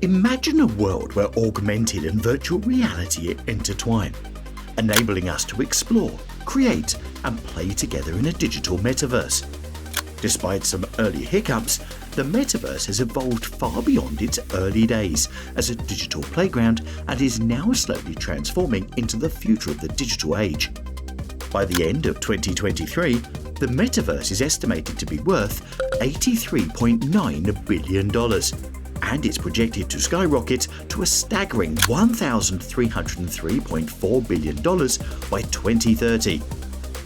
Imagine a world where augmented and virtual reality intertwine, enabling us to explore, create, and play together in a digital metaverse. Despite some early hiccups, the metaverse has evolved far beyond its early days as a digital playground and is now slowly transforming into the future of the digital age. By the end of 2023, the metaverse is estimated to be worth $83.9 billion, and it's projected to skyrocket to a staggering $1,303.4 billion by 2030.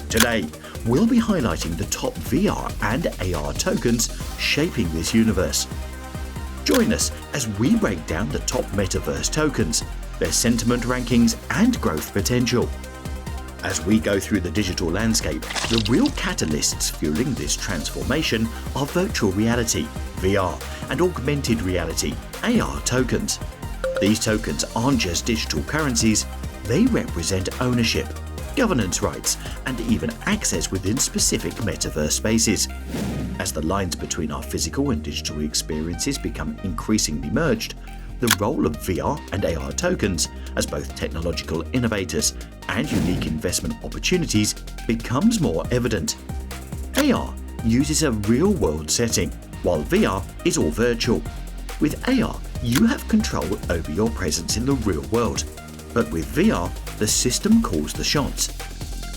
Today, we'll be highlighting the top VR and AR tokens shaping this universe. Join us as we break down the top metaverse tokens, their sentiment rankings, and growth potential. As we go through the digital landscape, the real catalysts fueling this transformation are virtual reality, VR, and augmented reality, AR tokens. These tokens aren't just digital currencies, they represent ownership, governance rights, and even access within specific metaverse spaces. As the lines between our physical and digital experiences become increasingly merged, the role of VR and AR tokens as both technological innovators and unique investment opportunities becomes more evident. AR uses a real-world setting, while VR is all virtual. With AR, you have control over your presence in the real world, but with VR, the system calls the shots.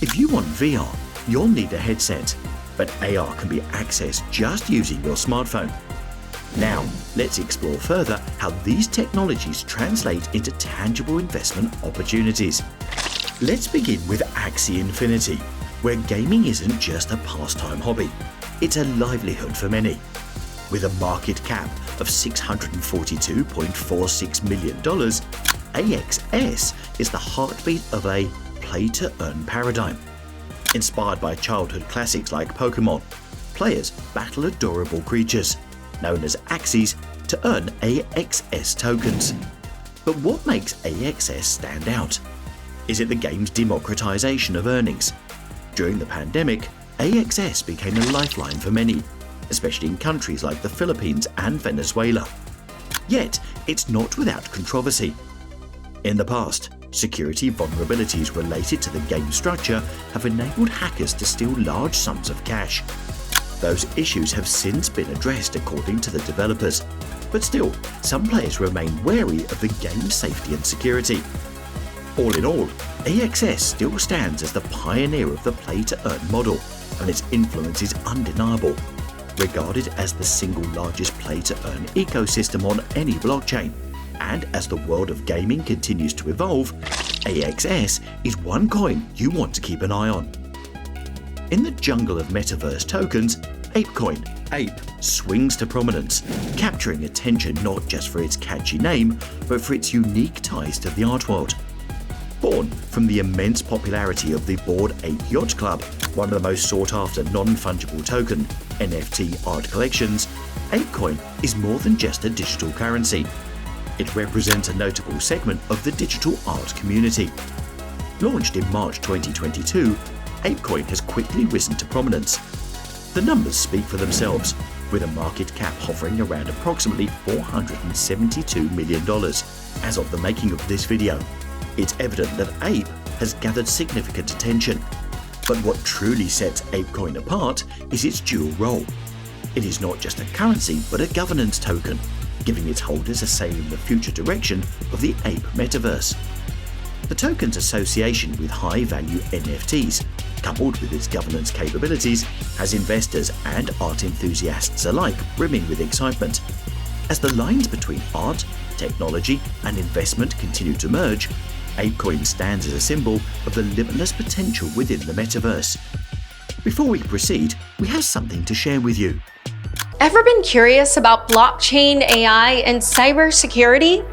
If you want VR, you'll need a headset, but AR can be accessed just using your smartphone. Now, let's explore further how these technologies translate into tangible investment opportunities. Let's begin with Axie Infinity, where gaming isn't just a pastime hobby, it's a livelihood for many. With a market cap of $642.46 million, AXS is the heartbeat of a play-to-earn paradigm. Inspired by childhood classics like Pokemon, players battle adorable creatures, known as axies, to earn AXS tokens. But what makes AXS stand out? Is it the game's democratization of earnings? During the pandemic, AXS became a lifeline for many, especially in countries like the Philippines and Venezuela. Yet, it's not without controversy. In the past, security vulnerabilities related to the game structure have enabled hackers to steal large sums of cash. Those issues have since been addressed according to the developers, but still, some players remain wary of the game's safety and security. All in all, AXS still stands as the pioneer of the play-to-earn model, and its influence is undeniable. Regarded as the single largest play-to-earn ecosystem on any blockchain, and as the world of gaming continues to evolve, AXS is one coin you want to keep an eye on. In the jungle of metaverse tokens, ApeCoin, Ape, swings to prominence, capturing attention not just for its catchy name, but for its unique ties to the art world. Born from the immense popularity of the Bored Ape Yacht Club, one of the most sought-after non-fungible token NFT art collections, ApeCoin is more than just a digital currency. It represents a notable segment of the digital art community. Launched in March 2022, ApeCoin has quickly risen to prominence. The numbers speak for themselves, with a market cap hovering around approximately $472 million as of the making of this video. It's evident that Ape has gathered significant attention. But what truly sets ApeCoin apart is its dual role. It is not just a currency, but a governance token, giving its holders a say in the future direction of the Ape metaverse. The token's association with high-value NFTs, coupled with its governance capabilities, has investors and art enthusiasts alike brimming with excitement. As the lines between art, technology, and investment continue to merge, ApeCoin stands as a symbol of the limitless potential within the metaverse. Before we proceed, we have something to share with you. Ever been curious about blockchain, AI, and cybersecurity?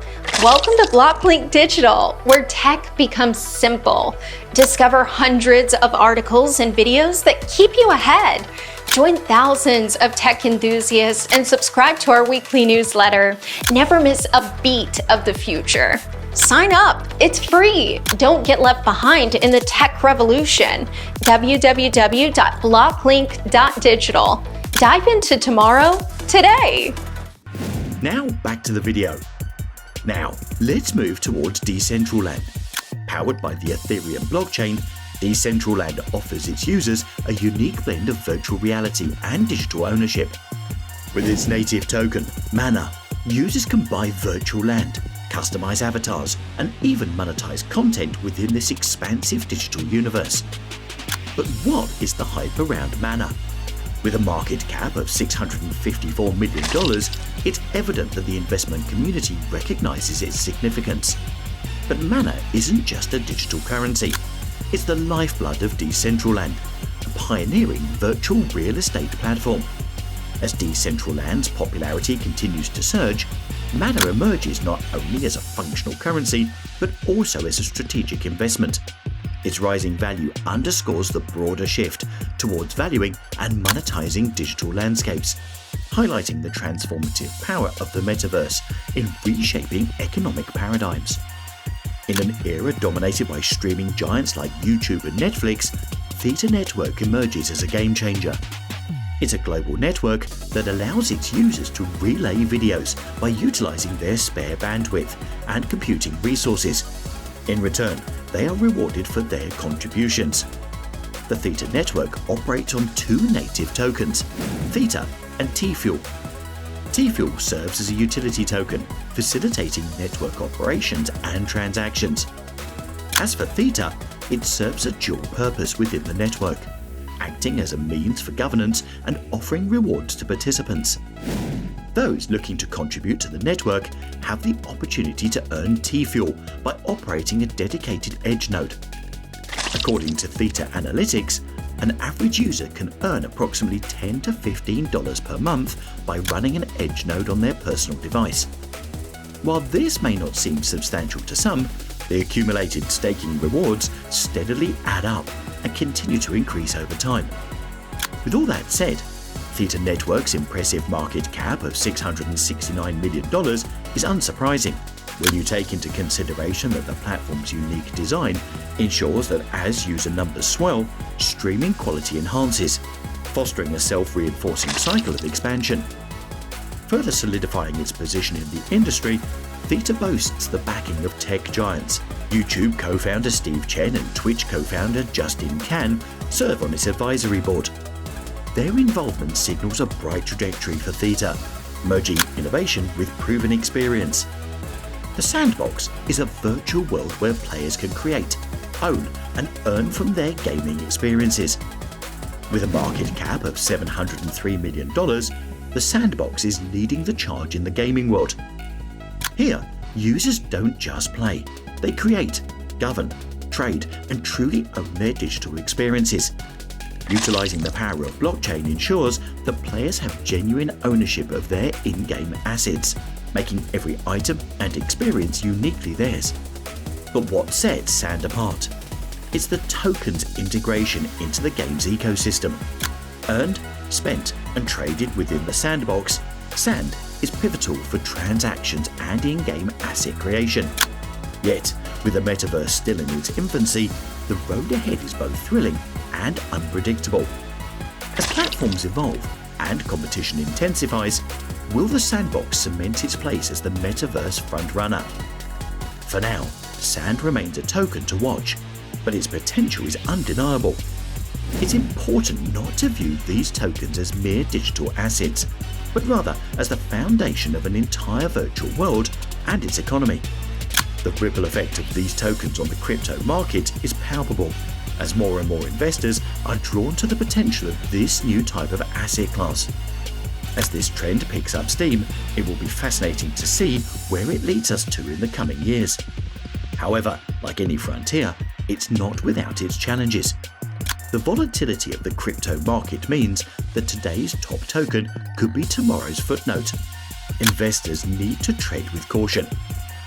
Welcome to BlockLink Digital, where tech becomes simple. Discover hundreds of articles and videos that keep you ahead. Join thousands of tech enthusiasts and subscribe to our weekly newsletter. Never miss a beat of the future. Sign up, it's free. Don't get left behind in the tech revolution. www.blocklink.digital. Dive into tomorrow, today. Now back to the video. Now, let's move towards decentral land. Powered by the Ethereum blockchain, decentral land offers its users a unique blend of virtual reality and digital ownership. With its native token, Mana, users can buy virtual land, customize avatars, and even monetize content within this expansive digital universe. But what is the hype around Mana? With a market cap of $654 million, it's evident that the investment community recognizes its significance. But Mana isn't just a digital currency. It's the lifeblood of Decentraland, a pioneering virtual real estate platform. As Decentraland's popularity continues to surge, Mana emerges not only as a functional currency, but also as a strategic investment. Its rising value underscores the broader shift towards valuing and monetizing digital landscapes, highlighting the transformative power of the metaverse in reshaping economic paradigms. In an era dominated by streaming giants like YouTube and Netflix, Theta Network emerges as a game changer. It's a global network that allows its users to relay videos by utilizing their spare bandwidth and computing resources. In return, they are rewarded for their contributions. The Theta network operates on two native tokens, Theta and T-Fuel. T-Fuel serves as a utility token, facilitating network operations and transactions. As for Theta, it serves a dual purpose within the network, acting as a means for governance and offering rewards to participants. Those looking to contribute to the network have the opportunity to earn T-Fuel by operating a dedicated edge node. According to Theta Analytics, an average user can earn approximately $10 to $15 per month by running an edge node on their personal device. While this may not seem substantial to some, the accumulated staking rewards steadily add up and continue to increase over time. With all that said, Theta Network's impressive market cap of $669 million is unsurprising when you take into consideration that the platform's unique design ensures that as user numbers swell, streaming quality enhances, fostering a self-reinforcing cycle of expansion. Further solidifying its position in the industry, Theta boasts the backing of tech giants. YouTube co-founder Steve Chen and Twitch co-founder Justin Kan serve on its advisory board. Their involvement signals a bright trajectory for Theta, merging innovation with proven experience. The Sandbox is a virtual world where players can create, own, and earn from their gaming experiences. With a market cap of $703 million, the Sandbox is leading the charge in the gaming world. Here, users don't just play, they create, govern, trade, and truly own their digital experiences. Utilizing the power of blockchain ensures that players have genuine ownership of their in-game assets, making every item and experience uniquely theirs. But what sets Sand apart? It's the token's integration into the game's ecosystem. Earned, spent, and traded within the Sandbox, Sand is pivotal for transactions and in-game asset creation. Yet, with the metaverse still in its infancy, the road ahead is both thrilling and unpredictable. As platforms evolve and competition intensifies, will the Sandbox cement its place as the metaverse frontrunner? For now, Sand remains a token to watch, but its potential is undeniable. It's important not to view these tokens as mere digital assets, but rather as the foundation of an entire virtual world and its economy. The ripple effect of these tokens on the crypto market is palpable, as more and more investors are drawn to the potential of this new type of asset class. As this trend picks up steam, it will be fascinating to see where it leads us to in the coming years. However, like any frontier, it's not without its challenges. The volatility of the crypto market means that today's top token could be tomorrow's footnote. Investors need to trade with caution,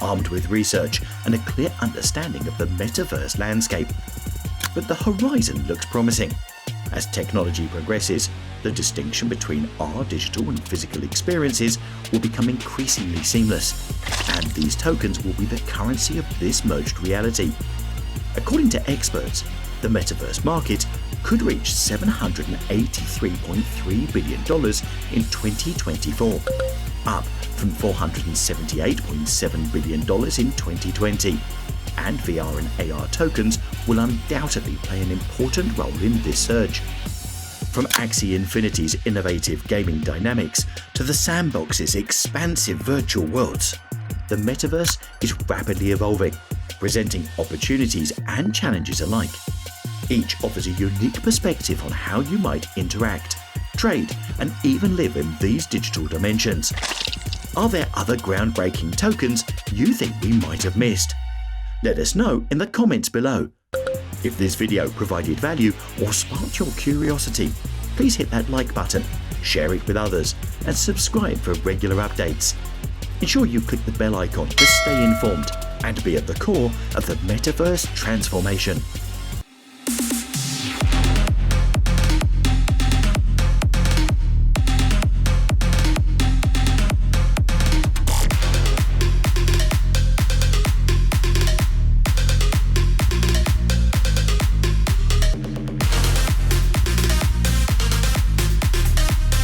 armed with research and a clear understanding of the metaverse landscape. But the horizon looks promising. As technology progresses, the distinction between our digital and physical experiences will become increasingly seamless, and these tokens will be the currency of this merged reality. According to experts, the metaverse market could reach $783.3 billion in 2024. up from $478.7 billion in 2020. And VR and AR tokens will undoubtedly play an important role in this surge. From Axie Infinity's innovative gaming dynamics to the Sandbox's expansive virtual worlds, the Metaverse is rapidly evolving, presenting opportunities and challenges alike. Each offers a unique perspective on how you might interact, trade, and even live in these digital dimensions. Are there other groundbreaking tokens you think we might have missed? Let us know in the comments below. If this video provided value or sparked your curiosity, please hit that like button, share it with others, and subscribe for regular updates. Ensure you click the bell icon to stay informed and be at the core of the Metaverse transformation.